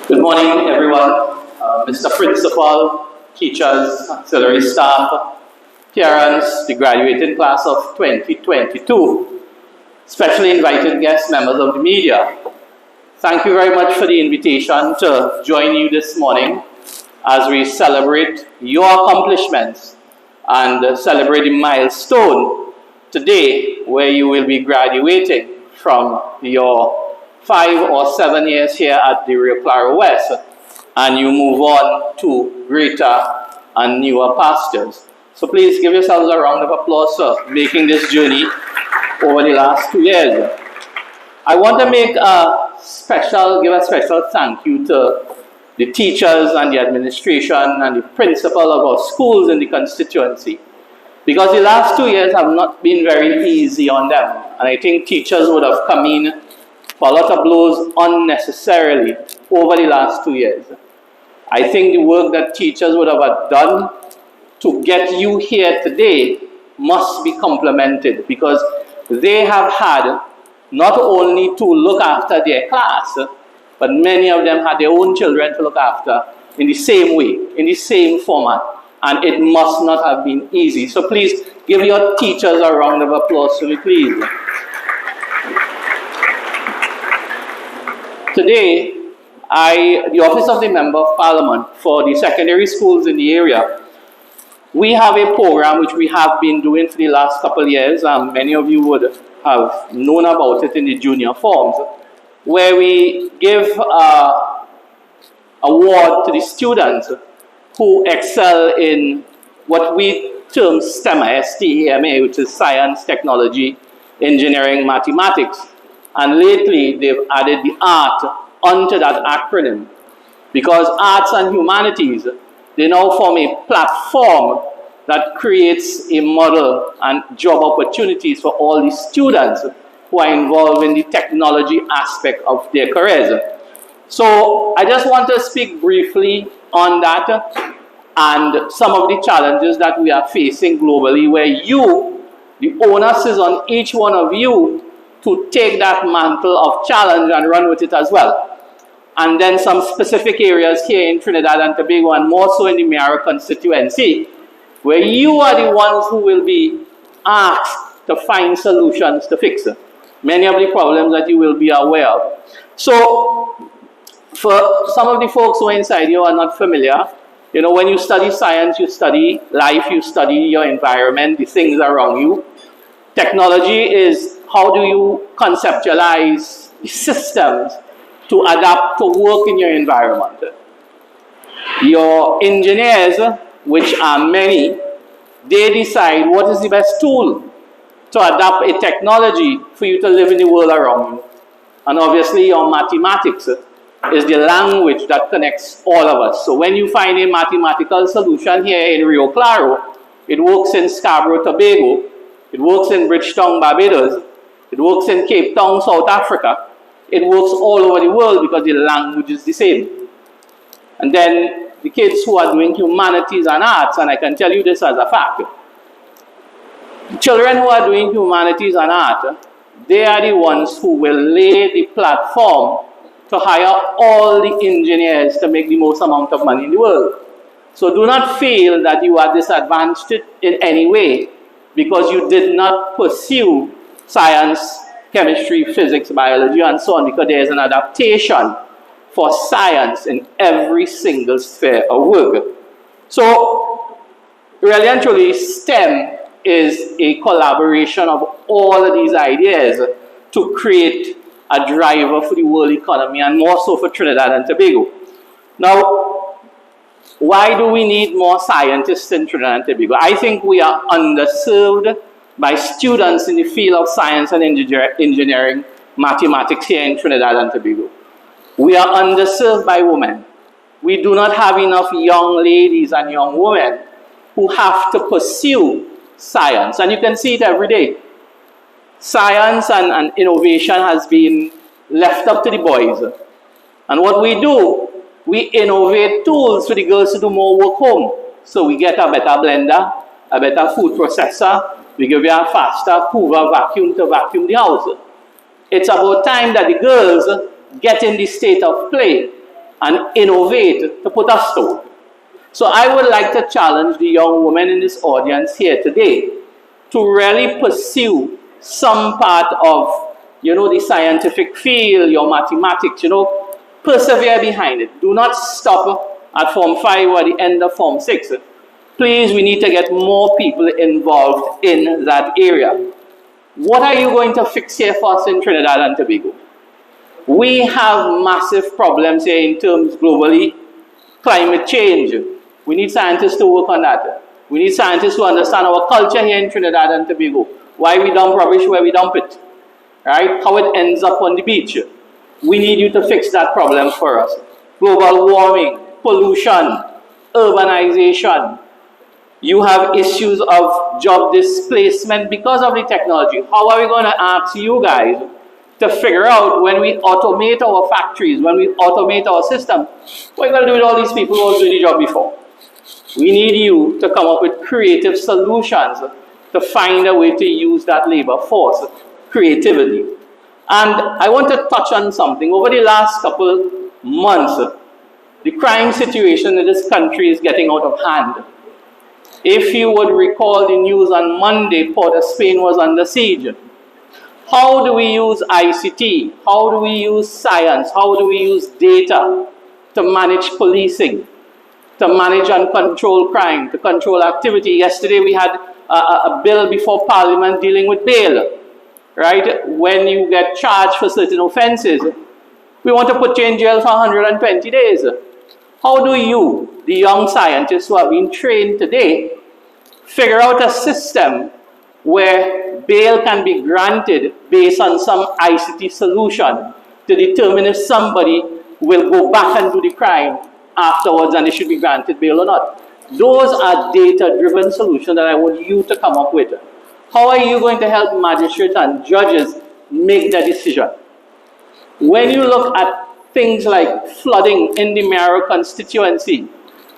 Good morning, everyone. Mr. Principal, teachers, auxiliary staff, parents, the graduating class of 2022, specially invited guests, members of the media. Thank you very much for the invitation to join you this morning as we celebrate your accomplishments and celebrate the milestone today where you will be graduating from your 5 or 7 years here at the Rio Claro West, and you move on to greater and newer pastures. So please give yourselves a round of applause for making this journey over the last 2 years. I want to give a special thank you to the teachers and the administration and the principal of our schools in the constituency, because the last 2 years have not been very easy on them, and I think teachers would have come in for a lot of blows unnecessarily over the last 2 years. I think the work that teachers would have done to get you here today must be complimented, because they have had not only to look after their class, but many of them had their own children to look after in the same way, in the same format, and it must not have been easy. So please give your teachers a round of applause for me, please. Today, the Office of the Member of Parliament for the secondary schools in the area, we have a program which we have been doing for the last couple of years, and many of you would have known about it in the junior forms, where we give award to the students who excel in what we term STEMA, S-T-E-M-A, which is science, technology, engineering, mathematics. And lately, they've added the art onto that acronym, because arts and humanities, they now form a platform that creates a model and job opportunities for all the students who are involved in the technology aspect of their careers. So I just want to speak briefly on that and some of the challenges that we are facing globally, where you, the onus is on each one of you to take that mantle of challenge and run with it as well. And then some specific areas here in Trinidad and Tobago, and more so in the Miara constituency, where you are the ones who will be asked to find solutions to fix many of the problems that you will be aware of. So, for some of the folks who are inside you are not familiar, you know, when you study science, you study life, you study your environment, the things around you. Technology is how do you conceptualize the systems to adapt to work in your environment. Your engineers, which are many, they decide what is the best tool to adapt a technology for you to live in the world around you. And obviously your mathematics is the language that connects all of us. So when you find a mathematical solution here in Rio Claro, it works in Scarborough, Tobago, it works in Bridgetown, Barbados, it works in Cape Town, South Africa. It works all over the world because the language is the same. And then the kids who are doing humanities and arts, and I can tell you this as a fact, children who are doing humanities and art, they are the ones who will lay the platform to hire all the engineers to make the most amount of money in the world. So do not feel that you are disadvantaged in any way because you did not pursue science, chemistry, physics, biology, and so on, because there is an adaptation for science in every single sphere of work. So, really and truly, STEM is a collaboration of all of these ideas to create a driver for the world economy, and more so for Trinidad and Tobago. Now, why do we need more scientists in Trinidad and Tobago? I think we are underserved by students in the field of science and engineering, mathematics here in Trinidad and Tobago. We are underserved by women. We do not have enough young ladies and young women who have to pursue science. And you can see it every day. Science and innovation has been left up to the boys. And what we do, we innovate tools for the girls to do more work home. So we get a better blender, a better food processor, we give you a faster hoover vacuum to vacuum the house. It's about time that the girls get in the state of play and innovate to put us to. So I would like to challenge the young women in this audience here today to really pursue some part of, the scientific field, your mathematics, persevere behind it. Do not stop at Form 5 or the end of Form 6. Please, we need to get more people involved in that area. What are you going to fix here for us in Trinidad and Tobago? We have massive problems here in terms globally. Climate change. We need scientists to work on that. We need scientists to understand our culture here in Trinidad and Tobago. Why we dump rubbish where we dump it. Right? How it ends up on the beach. We need you to fix that problem for us. Global warming, pollution, urbanization. You have issues of job displacement because of the technology. How are we going to ask you guys to figure out when we automate our factories, when we automate our system, what are we going to do with all these people who were doing the job before? We need you to come up with creative solutions to find a way to use that labor force creatively. And I want to touch on something. Over the last couple months, the crime situation in this country is getting out of hand. If you would recall the news on Monday, Port of Spain was under siege. How do we use ICT? How do we use science? How do we use data to manage policing, to manage and control crime, to control activity? Yesterday we had a bill before Parliament dealing with bail, right? When you get charged for certain offenses, we want to put you in jail for 120 days. How do you, the young scientists who have been trained today, figure out a system where bail can be granted based on some ICT solution to determine if somebody will go back and do the crime afterwards and they should be granted bail or not? Those are data-driven solutions that I want you to come up with. How are you going to help magistrates and judges make the decision? When you look at things like flooding in the Maro constituency,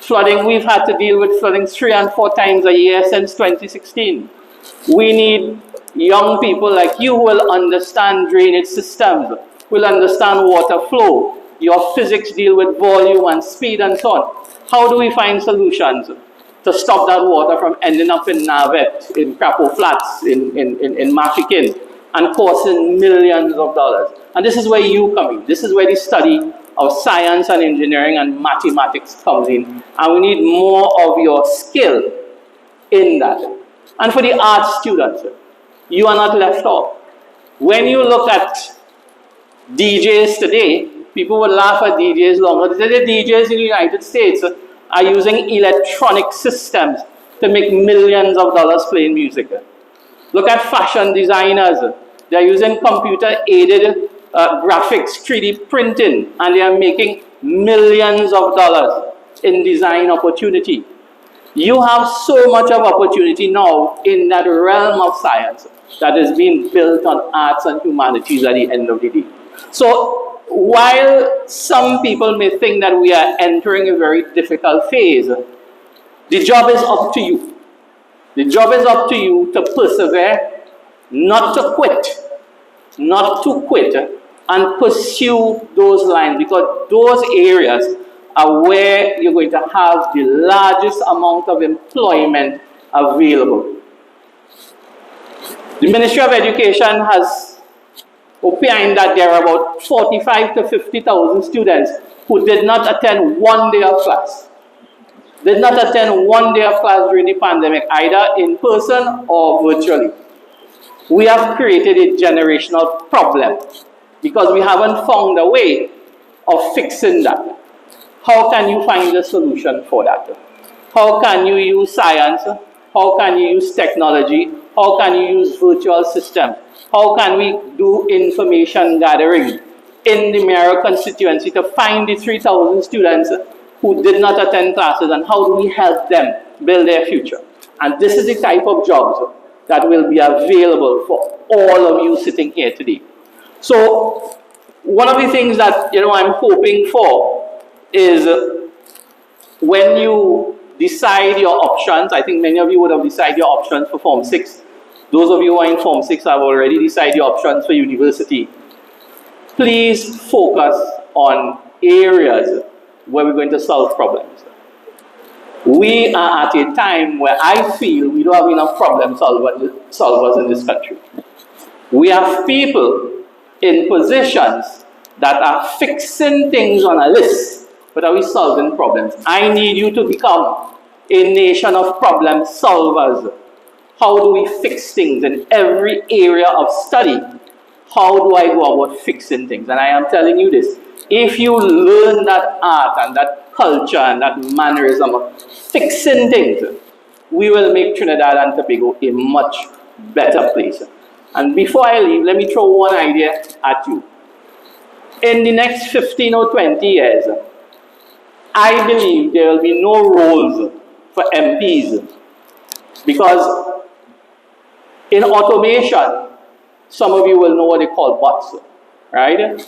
flooding, we've had to deal with flooding 3 and 4 times a year since 2016. We need young people like you who will understand drainage systems, will understand water flow. Your physics deal with volume and speed and so on. How do we find solutions to stop that water from ending up in Navet, in Crapo Flats, in Mafikin, and costing millions of dollars? And this is where you come in. This is where the study of science and engineering and mathematics comes in. And we need more of your skill in that. And for the arts students, you are not left off. When you look at DJs today, people would laugh at DJs longer. The DJs in the United States are using electronic systems to make millions of dollars playing music. Look at fashion designers. They're using computer-aided graphics, 3D printing, and they are making millions of dollars in design opportunity. You have so much of opportunity now in that realm of science that is being built on arts and humanities at the end of the day. So while some people may think that we are entering a very difficult phase, the job is up to you. The job is up to you to persevere, not to quit, and pursue those lines, because those areas are where you're going to have the largest amount of employment available. The Ministry of Education has opined that there are about 45 to 50,000 students who did not attend one day of class. Did not attend one day of class during the pandemic, either in person or virtually. We have created a generational problem because we haven't found a way of fixing that. How can you find a solution for that? How can you use science? How can you use technology? How can you use virtual systems? How can we do information gathering in the Maro constituency to find the 3,000 students who did not attend classes, and how do we help them build their future? And this is the type of jobs that will be available for all of you sitting here today. So one of the things that I'm hoping for is when you decide your options, I think many of you would have decided your options for Form 6, Those of you who are in Form 6 have already decided your options for university. Please focus on areas where we're going to solve problems. We are at a time where I feel we don't have enough problem solvers in this country. We have people in positions that are fixing things on a list, but are we solving problems? I need you to become a nation of problem solvers. How do we fix things in every area of study? How do I go about fixing things? And I am telling you this, if you learn that art and that culture and that mannerism of fixing things, we will make Trinidad and Tobago a much better place. And before I leave, let me throw one idea at you. In the next 15 or 20 years, I believe there will be no roles for MPs, because in automation, some of you will know what they call bots, right?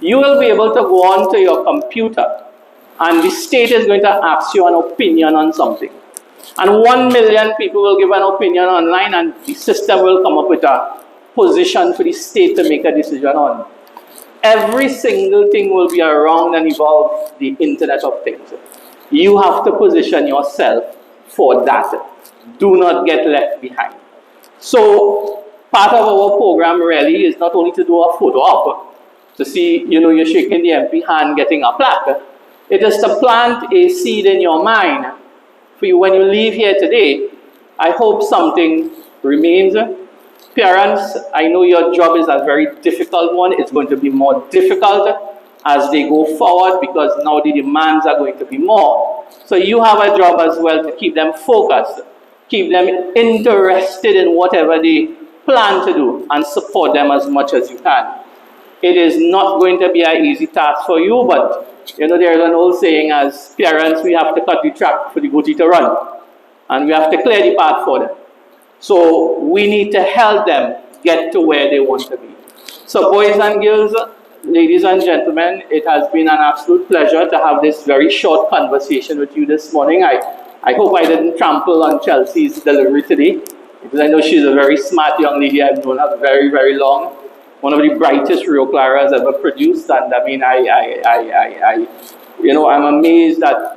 You will be able to go onto your computer and the state is going to ask you an opinion on something. And 1 million people will give an opinion online and the system will come up with a position for the state to make a decision on. Every single thing will be around and evolve the Internet of Things. You have to position yourself for that. Do not get left behind. So part of our program really is not only to do a photo op, to see, you're shaking the MP hand getting a plaque. It is to plant a seed in your mind for you when you leave here today. I hope something remains. Parents, I know your job is a very difficult one. It's going to be more difficult as they go forward because now the demands are going to be more. So you have a job as well to keep them focused, keep them interested in whatever they plan to do and support them as much as you can. It is not going to be an easy task for you, but there's an old saying, as parents, we have to cut the track for the goatee to run, and we have to clear the path for them. So we need to help them get to where they want to be. So boys and girls, ladies and gentlemen, it has been an absolute pleasure to have this very short conversation with you this morning. I hope I didn't trample on Chelsea's delivery today, because I know she's a very smart young lady. I've known her very, very long. One of the brightest Rio Claras ever produced, and I mean, I'm amazed at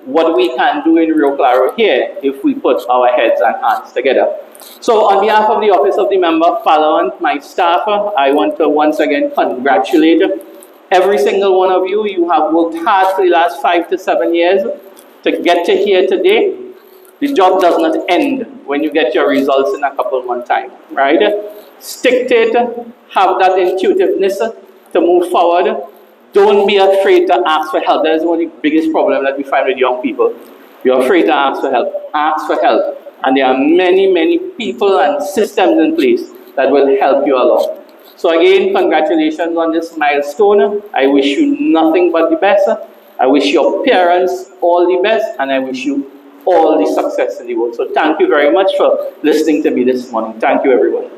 what we can do in Rio Claro here if we put our heads and hands together. So, on behalf of the Office of the Member of Parliament, my staff, I want to once again congratulate every single one of you. You have worked hard for the last 5 to 7 years to get to here today. The job does not end when you get your results in a couple of months' time, right? Stick to it, have that intuitiveness to move forward. Don't be afraid to ask for help. That is one of the biggest problems that we find with young people. You're afraid to ask for help. Ask for help. And there are many, many people and systems in place that will help you along. So again, congratulations on this milestone. I wish you nothing but the best. I wish your parents all the best, and I wish you all the success in the world. So thank you very much for listening to me this morning. Thank you, everyone.